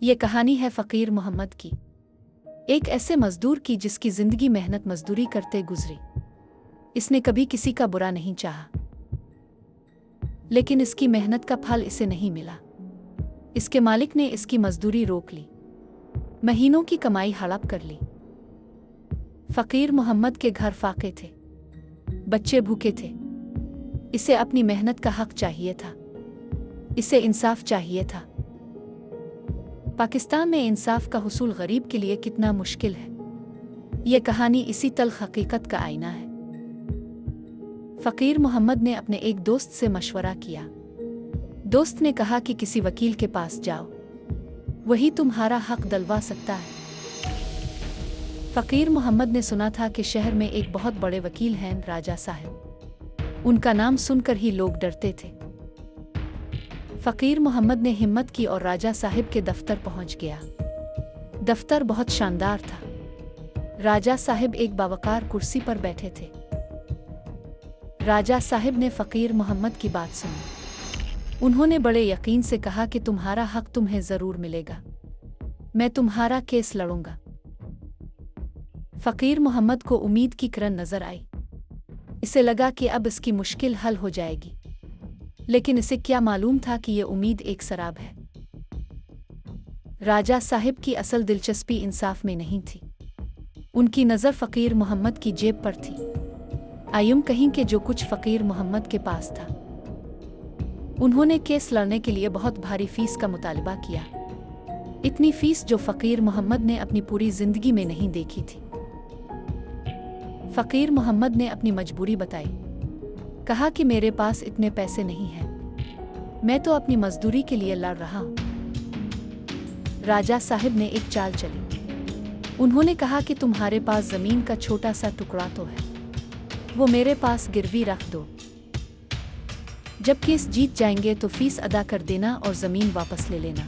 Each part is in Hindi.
ये कहानी है फ़कीर मोहम्मद की, एक ऐसे मजदूर की जिसकी ज़िंदगी मेहनत मजदूरी करते गुजरी। इसने कभी किसी का बुरा नहीं चाहा, लेकिन इसकी मेहनत का फल इसे नहीं मिला। इसके मालिक ने इसकी मजदूरी रोक ली, महीनों की कमाई हड़प कर ली। फ़कीर मोहम्मद के घर फाके थे, बच्चे भूखे थे। इसे अपनी मेहनत का हक चाहिए था, इसे इंसाफ चाहिए था। पाकिस्तान में इंसाफ का हुसूल गरीब के लिए कितना मुश्किल है, ये कहानी इसी तल्ख हकीकत का आईना है। फ़कीर मोहम्मद ने अपने एक दोस्त से मशवरा किया। दोस्त ने कहा कि किसी वकील के पास जाओ, वही तुम्हारा हक दिलवा सकता है। फ़कीर मोहम्मद ने सुना था कि शहर में एक बहुत बड़े वकील हैं, राजा साहब। उनका नाम सुनकर ही लोग डरते थे। फ़कीर मोहम्मद ने हिम्मत की और राजा साहिब के दफ्तर पहुंच गया। दफ्तर बहुत शानदार था। राजा साहिब एक बावकार कुर्सी पर बैठे थे। राजा साहिब ने फ़कीर मोहम्मद की बात सुनी। उन्होंने बड़े यकीन से कहा कि तुम्हारा हक तुम्हें ज़रूर मिलेगा, मैं तुम्हारा केस लड़ूंगा। फ़कीर मोहम्मद को उम्मीद की किरण नजर आई। इसे लगा कि अब इसकी मुश्किल हल हो जाएगी, लेकिन इसे क्या मालूम था कि ये उम्मीद एक शराब है। राजा साहिब की असल दिलचस्पी इंसाफ में नहीं थी, उनकी नज़र फ़कीर मोहम्मद की जेब पर थी। आयुम कहीं के जो कुछ फ़कीर मोहम्मद के पास था। उन्होंने केस लड़ने के लिए बहुत भारी फीस का मुतालबा किया, इतनी फीस जो फ़कीर मोहम्मद ने अपनी पूरी जिंदगी में नहीं देखी थी। फ़कीर मोहम्मद ने अपनी मजबूरी बताई, कहा कि मेरे पास इतने पैसे नहीं हैं, मैं तो अपनी मजदूरी के लिए लड़ रहा हूँ। राजा साहिब ने एक चाल चली। उन्होंने कहा कि तुम्हारे पास ज़मीन का छोटा सा टुकड़ा तो है, वो मेरे पास गिरवी रख दो। जब केस जीत जाएंगे तो फीस अदा कर देना और ज़मीन वापस ले लेना।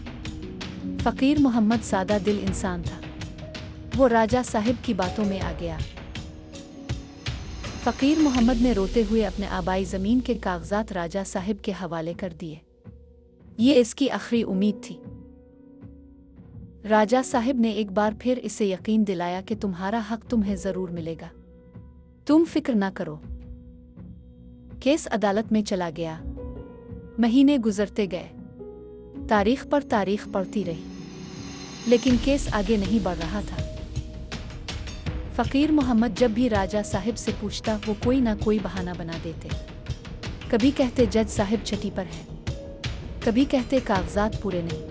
फ़कीर मोहम्मद सादा दिल इंसान था, वो राजा साहिब की बातों में आ गया। फ़कीर मोहम्मद ने रोते हुए अपने आबाई ज़मीन के कागजात राजा साहिब के हवाले कर दिए। ये इसकी आखिरी उम्मीद थी। राजा साहिब ने एक बार फिर इसे यकीन दिलाया कि तुम्हारा हक तुम्हें ज़रूर मिलेगा, तुम फिक्र ना करो। केस अदालत में चला गया। महीने गुजरते गए, तारीख पर तारीख पड़ती रही, लेकिन केस आगे नहीं बढ़ रहा था। फ़कीर मोहम्मद जब भी राजा साहिब से पूछता, वो कोई ना कोई बहाना बना देते। कभी कहते जज साहिब छठी पर है, कभी कहते कागजात पूरे नहीं।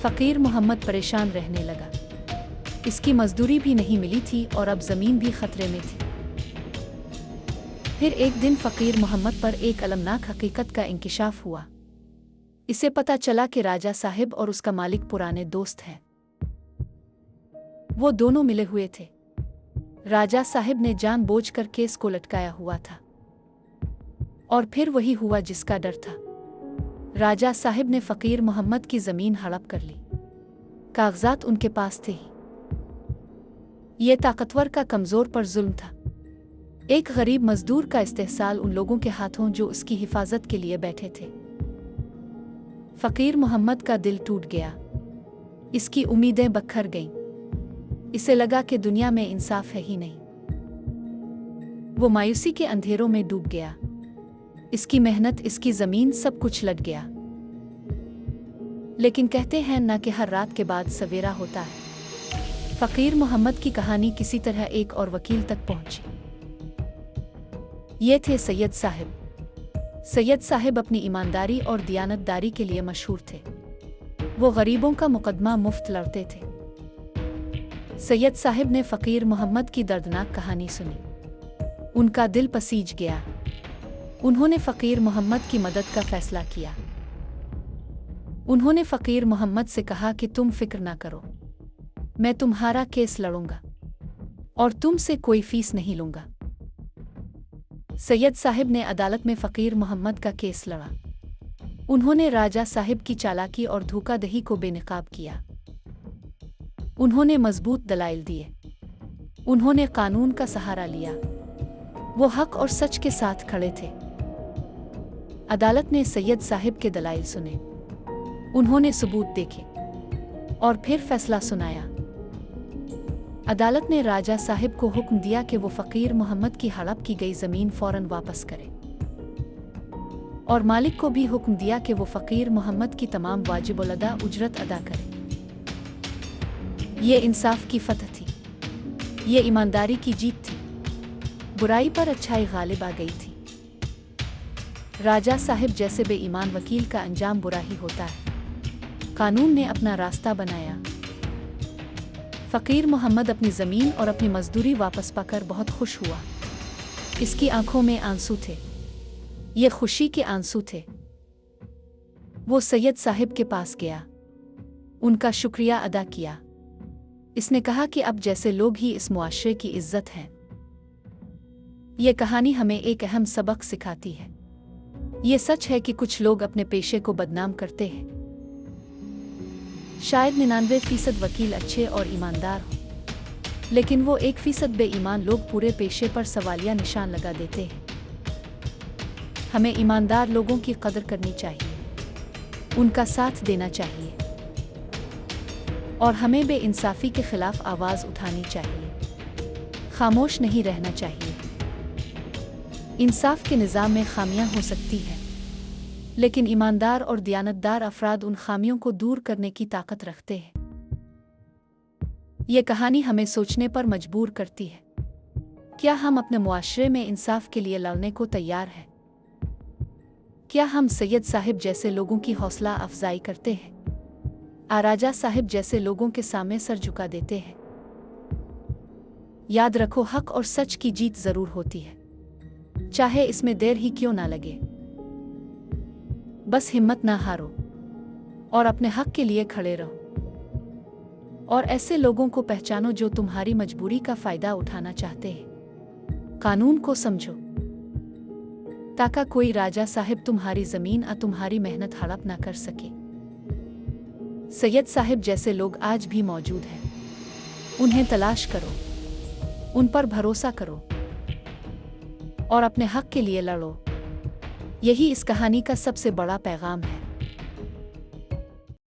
फ़कीर मोहम्मद परेशान रहने लगा। इसकी मजदूरी भी नहीं मिली थी और अब ज़मीन भी खतरे में थी। फिर एक दिन फ़कीर मोहम्मद पर एक अलमनाक हकीकत का इंकिशाफ हुआ। इसे पता चला कि राजा साहिब और उसका मालिक पुराने दोस्त हैं। वो दोनों मिले हुए थे। राजा साहिब ने जानबूझकर केस को लटकाया हुआ था, और फिर वही हुआ जिसका डर था। राजा साहिब ने फ़कीर मोहम्मद की ज़मीन हड़प कर ली। कागजात उनके पास थे ही। ये ताकतवर का कमज़ोर पर जुल्म था। एक गरीब मजदूर का इस्तेहसाल उन लोगों के हाथों जो उसकी हिफाजत के लिए बैठे थे। फ़कीर मोहम्मद का दिल टूट गया, इसकी उम्मीदें बखर गईं। इसे लगा कि दुनिया में इंसाफ है ही नहीं। वो मायूसी के अंधेरों में डूब गया। इसकी मेहनत, इसकी ज़मीन, सब कुछ लट गया। लेकिन कहते हैं ना कि हर रात के बाद सवेरा होता है। फ़कीर मोहम्मद की कहानी किसी तरह एक और वकील तक पहुंची। ये थे सैयद साहिब। सैयद साहिब अपनी ईमानदारी और दियानतदारी के लिए मशहूर थे। वो गरीबों का मुकदमा मुफ्त लड़ते थे। सैयद साहिब ने फ़कीर मोहम्मद की दर्दनाक कहानी सुनी। उनका दिल पसीज गया। उन्होंने फ़कीर मोहम्मद की मदद का फ़ैसला किया। उन्होंने फ़कीर मोहम्मद से कहा कि तुम फिक्र ना करो, मैं तुम्हारा केस लड़ूंगा और तुमसे कोई फीस नहीं लूंगा। सैयद साहिब ने अदालत में फ़कीर मोहम्मद का केस लड़ा। उन्होंने राजा साहिब की चालाकी और धोखाधड़ी को बेनकाब किया। उन्होंने मजबूत दलाइल दिए। उन्होंने कानून का सहारा लिया। वो हक और सच के साथ खड़े थे। अदालत ने सैयद साहिब के दलाइल सुने। उन्होंने सबूत देखे और फिर फैसला सुनाया। अदालत ने राजा साहिब को हुक्म दिया कि वो फ़कीर मोहम्मद की हड़प की गई ज़मीन फ़ौरन वापस करे और मालिक को भी हुक्म दिया कि वो फ़कीर मोहम्मद की तमाम वाजिब-उल-अदा उजरत अदा करे। ये इंसाफ की फतह थी, ये ईमानदारी की जीत थी, बुराई पर अच्छाई गालिब आ गई थी। राजा साहिब जैसे बेईमान वकील का अंजाम बुरा ही होता है। कानून ने अपना रास्ता बनाया। फ़कीर मोहम्मद अपनी ज़मीन और अपनी मजदूरी वापस पाकर बहुत खुश हुआ। इसकी आंखों में आंसू थे, ये खुशी के आंसू थे। वो सैयद साहिब के पास गया, उनका शुक्रिया अदा किया। इसने कहा कि अब जैसे लोग ही इस मुआशरे की इज्जत हैं। ये कहानी हमें एक अहम सबक सिखाती है। ये सच है कि कुछ लोग अपने पेशे को बदनाम करते हैं। शायद 99% वकील अच्छे और ईमानदार हों, लेकिन वो 1% बेईमान लोग पूरे पेशे पर सवालिया निशान लगा देते हैं। हमें ईमानदार लोगों की कदर करनी चाहिए, उनका साथ देना चाहिए और हमें बेइंसाफी के खिलाफ आवाज़ उठानी चाहिए, खामोश नहीं रहना चाहिए। इंसाफ के निज़ाम में खामियां हो सकती हैं, लेकिन ईमानदार और दियानतदार अफराद उन खामियों को दूर करने की ताकत रखते हैं। ये कहानी हमें सोचने पर मजबूर करती है। क्या हम अपने मुआशरे में इंसाफ के लिए लड़ने को तैयार हैं? क्या हम सैयद साहिब जैसे लोगों की हौसला अफजाई करते हैं, राजा साहिब जैसे लोगों के सामने सर झुका देते हैं? याद रखो, हक और सच की जीत जरूर होती है, चाहे इसमें देर ही क्यों ना लगे। बस हिम्मत ना हारो और अपने हक के लिए खड़े रहो और ऐसे लोगों को पहचानो जो तुम्हारी मजबूरी का फायदा उठाना चाहते हैं। कानून को समझो ताकि कोई राजा साहिब तुम्हारी जमीन और तुम्हारी मेहनत हड़प ना कर सके। सैयद साहिब जैसे लोग आज भी मौजूद हैं, उन्हें तलाश करो, उन पर भरोसा करो और अपने हक के लिए लड़ो। यही इस कहानी का सबसे बड़ा पैगाम है।